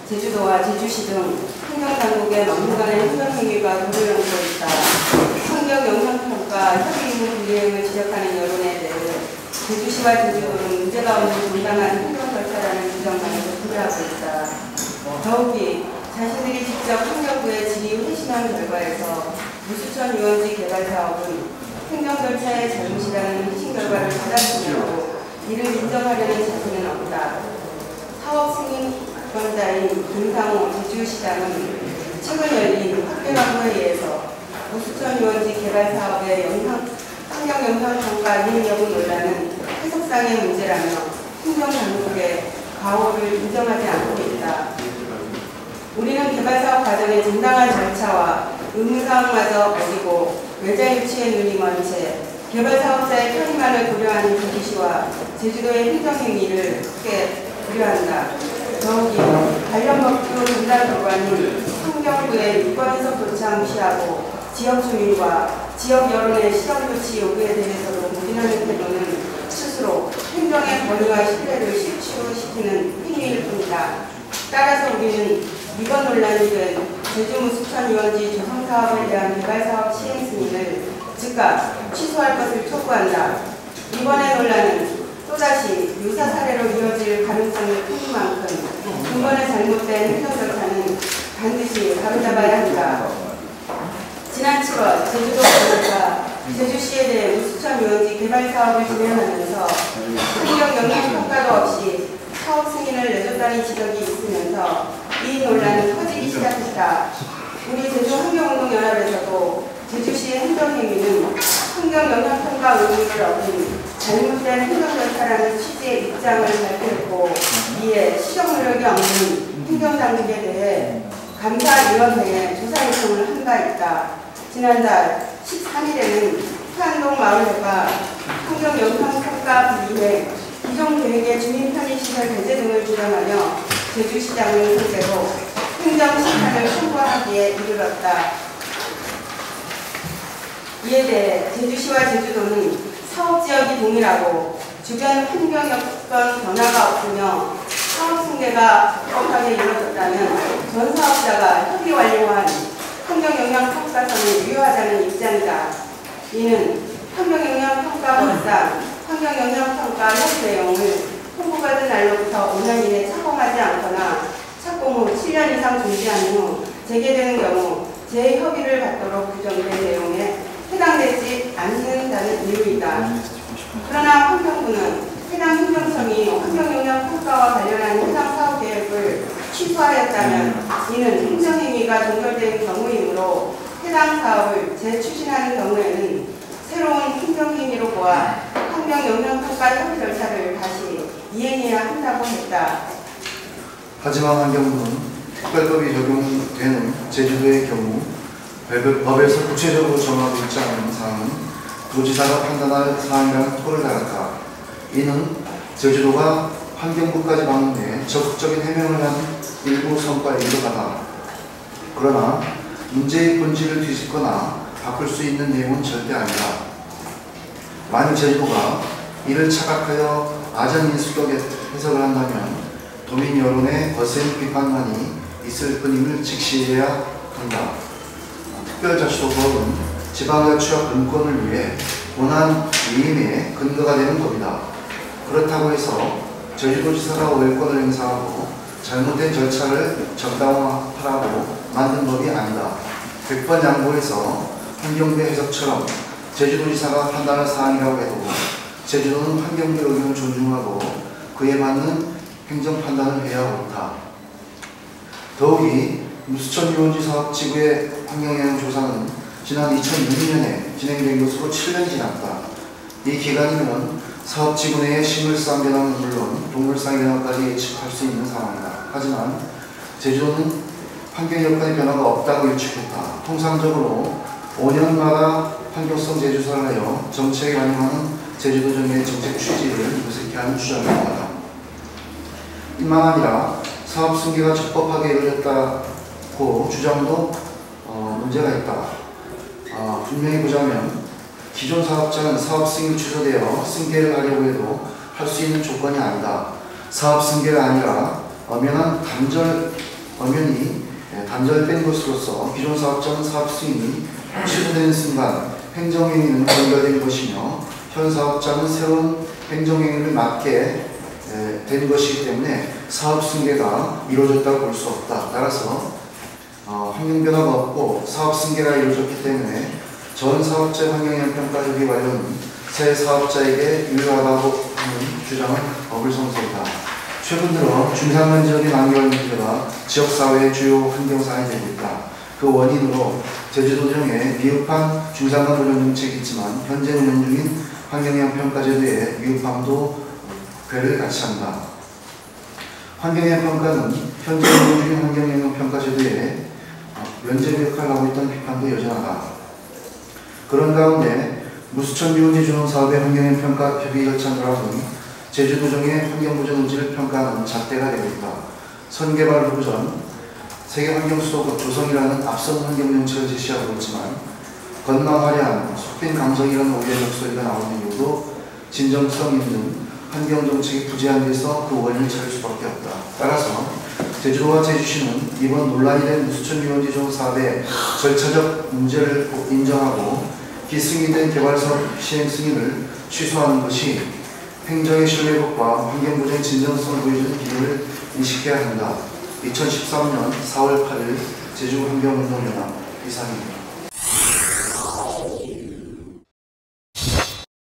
제주도와 제주시 등 행정당국의 막무가내 행정행위가 도를 넘고 있다. 환경 영향평가 협의의무 불이행을 지적하는 여론에 대해 제주시와 제주도는 문제가 없는 정당한 행정 절차라는 주장만에서 부재하고 있다. 더욱이 자신들이 직접 환경부에 질의 회신한 결과에서 무수천 유원지 개발 사업은 행정 절차의 잘못이라는 회신 결과를 받아들이고 이를 인정하려는 자세는 없다. 사업 승인권자인 김상호 제주시장은 최근 열린 학교나무 회의에서 무수천 유원지 개발 사업의 환경 영향 평가 이행 여부 논란은 해석상의 문제라며 행정당국의 과오를 인정하지 않고 있다. 우리는 개발사업 과정의 정당한 절차와 의무사항마저 어기고 외자 유치에 눈이 먼 채 개발사업자의 편의만을 고려하는 제주시와 제주도의 행정행위를 크게 우려한다. 더욱이 관련 법규 전달 결과는 환경부의 유권해석조차 무시하고 지역 주민과 지역 여론의 시정조치 요구에 대해서도 무진하는 태도는 스스로 행정의 권위와 신뢰를 실추시키는 행위일 뿐이다. 따라서 우리는 이번 논란이 된 제주 무수천 유원지 조성사업에 대한 개발사업 시행 승인을 즉각 취소할 것을 촉구한다. 이번의 논란은 또다시 유사 사례로 이어질 가능성이 큰 만큼 이번에 잘못된 행정 절차는 반드시 바로잡아야 한다. 지난 7월 제주도가 제주시에 대해 무수천 유원지 개발 사업을 진행하면서 환경 영향 평가도 없이 사업 승인을 내줬다는 지적이 있으면서 이 논란은 커지기 시작했다. 우리 제주환경운동연합에서도 제주시의 행정행위는 환경영향평가 의무를 어긴 잘못된 행정절차라는 취지의 입장을 발표했고 이에 시정 노력이 없는 행정당국에 대해 감사위원회에 조사 요청을 한 바 있다. 지난달 13일에는 태안동 마을회가 환경영향평가 불이행 기존 계획의 주민 편의시설 배제 등을 주장하며 제주시장을 상대로 행정심판을 청구하기에 이르렀다. 이에 대해 제주시와 제주도는 사업지역이 동일하고 주변 환경 여건 변화가 없으며 사업 승계가 적법하게 이루어졌다면 전 사업자가 협의 완료한 환경영향평가서는 유효하다는 입장이다. 이는 환경영향평가법상 환경영향평가 협의 내용을 통보받은 날로부터 5년 이내 착공하지 않거나 착공 후 7년 이상 중지한 후 재개되는 경우 재협의를 받도록 규정된 내용에 해당되지 않는다는 이유이다. 그러나 환경부는 해당 행정청이 환경영향평가와 관련한 해당 사업계획을 취소하였다면 이는 행정행위가 종결된 경우이므로 해당 사업을 재추진하는 경우에는 새로운 행정행위로 보아 환경영향평가 협의 절차를 다시 이행해야 한다고 했다. 하지만 환경부는 특별법이 적용되는 제주도의 경우 법에서 구체적으로 정하고 있지 않은 사항은 도지사가 판단할 사항이라는 토를 달았다. 이는 제주도가 환경부까지 방문해 적극적인 해명을 한 일부 성과에 이르다다. 그러나 문제의 본질을 뒤집거나 바꿀 수 있는 내용은 절대 아니다. 만일 제주도가 이를 착각하여 아전인수격 해석을 한다면 도민 여론의 거센 비판만이 있을 뿐임을 직시해야 한다. 특별자치도법은 지방의 취약 분권을 위해 권한 위임의 근거가 되는 법이다. 그렇다고 해서 제주도지사가 오해권을 행사하고 잘못된 절차를 정당화하라고 만든 법이 아니다. 100번 양보해서 환경부의 해석처럼 제주도지사가 판단할 사항이라고 해도 제주도는 환경부의 의견을 존중하고 그에 맞는 행정 판단을 해야 옳다. 더욱이 무수천 유원지 사업 지구의 환경영향 조사는 지난 2006년에 진행된 것으로 7년이 지났다. 이 기간이면 사업 지구 내의 식물성 변화는 물론 동물성 변화까지 예측할 수 있는 상황이다. 하지만 제주도는 환경 여건의 변화가 없다고 예측했다. 통상적으로 5년마다 환경성 재조사를 하여 정책에 반영하는 제주도 정의 정책 취지를 무색해하는 주장입니다. 이만 아니라 사업 승계가 적법하게 이루어졌다고 주장도 문제가 있다. 분명히 보자면 기존 사업자는 사업 승인 취소되어 승계를 하려고 해도 할 수 있는 조건이 아니다. 사업 승계가 아니라 엄연한 단절 엄연히 단절된 것으로서 기존 사업자는 사업 승인이 취소되는 순간 행정행위는 연결된 것이며 현 사업자는 새로운 행정행위를 맡게 된 것이기 때문에 사업 승계가 이루어졌다고 볼 수 없다. 따라서 환경변화가 없고 사업 승계가 이루어졌기 때문에 전 사업자의 환경영향 평가 협의 완료는 새 사업자에게 유효하다고 하는 주장은 어불성설이다. 최근 들어 중산간 지역의 난개월 문제가 지역사회의 주요 환경사항이 되고 있다. 그 원인으로 제주도정에 미흡한 중산간 운영 정책이 있지만 현재 운영 중인 환경영향 평가제도의 미흡함도 배를 같이 한다. 환경영향 평가는 현재 운영 중인 환경영향 평가제도에 면제부 역할을 하고 있다는 비판도 여전하다. 그런 가운데 무수천 유원지 준원 사업의 환경영향 평가 협의 절차 누락은 제주도정의 환경보전 의지를 평가하는 잣대가 되고 있다. 선개발 후보 전 세계환경수도국 조성이라는 앞선 환경정책을 제시하고 있지만 건강 화려한 속빈 감성이라는 오해의 목소리가 나오는 이유도 진정성 있는 환경정책이 부재한 데서 그 원인을 찾을 수밖에 없다. 따라서 제주도와 제주시는 이번 논란이 된 무수천 유원지 준원 사업의 절차적 문제를 인정하고 비승인된 개발사업 시행 승인을 취소하는 것이 행정의 신뢰력과 환경보전의 진정성을 보여주는 기회를 인식해야 한다. 2013년 4월 8일 제주환경운동연합 이상입니다.